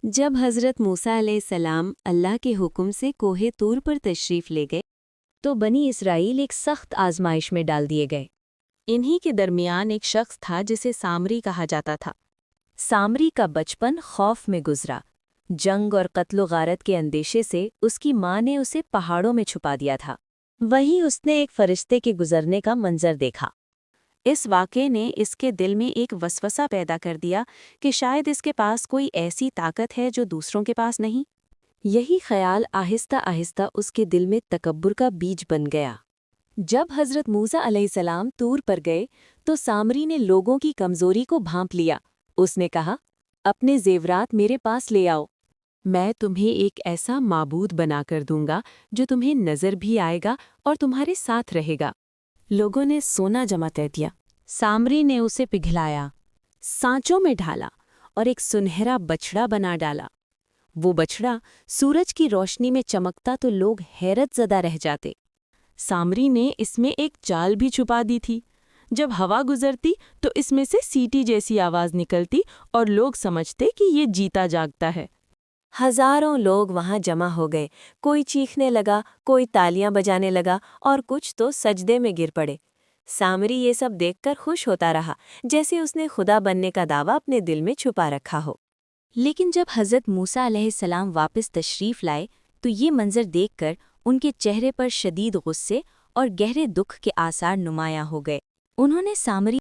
جب حضرت موسیٰ علیہ السلام اللہ کے حکم سے کوہ طور پر تشریف لے گئے تو بنی اسرائیل ایک سخت آزمائش میں ڈال دیے گئے۔ انہی کے درمیان ایک شخص تھا جسے سامری کہا جاتا تھا۔ سامری کا بچپن خوف میں گزرا۔ جنگ اور قتل و غارت کے اندیشے سے اس کی ماں نے اسے پہاڑوں میں چھپا دیا تھا۔ وہیں اس نے ایک فرشتے کے گزرنے کا منظر دیکھا۔ اس واقعے نے اس کے دل میں ایک وسوسہ پیدا کر دیا کہ شاید اس کے پاس کوئی ایسی طاقت ہے جو دوسروں کے پاس نہیں۔ یہی خیال آہستہ آہستہ اس کے دل میں تکبر کا بیج بن گیا۔ جب حضرت موسیٰ علیہ السلام طور پر گئے تو سامری نے لوگوں کی کمزوری کو بھانپ لیا۔ اس نے کہا، اپنے زیورات میرے پاس لے آؤ۔ میں تمہیں ایک ایسا معبود بنا کر دوں گا جو تمہیں نظر بھی آئے گا اور تمہارے ساتھ رہے گا۔ لوگوں نے سونا جمع کر دیا۔ سامری نے اسے پگھلایا، سانچوں میں ڈھالا اور ایک سنہرا بچڑا بنا ڈالا۔ وہ بچڑا سورج کی روشنی میں چمکتا تو لوگ حیرت زدہ رہ جاتے۔ سامری نے اس میں ایک چال بھی چھپا دی تھی۔ جب ہوا گزرتی تو اس میں سے سیٹی جیسی آواز نکلتی اور لوگ سمجھتے کہ یہ جیتا جاگتا ہے۔ ہزاروں لوگ وہاں جمع ہو گئے۔ کوئی چیخنے لگا، کوئی تالیاں بجانے لگا اور کچھ تو سجدے میں گر پڑے۔ سامری یہ سب دیکھ کر خوش ہوتا رہا، جیسے اس نے خدا بننے کا دعویٰ اپنے دل میں چھپا رکھا ہو۔ لیکن جب حضرت موسیٰ علیہ السلام واپس تشریف لائے تو یہ منظر دیکھ کر ان کے چہرے پر شدید غصے اور گہرے دکھ کے آثار نمایاں ہو گئے۔ انہوں نے سامری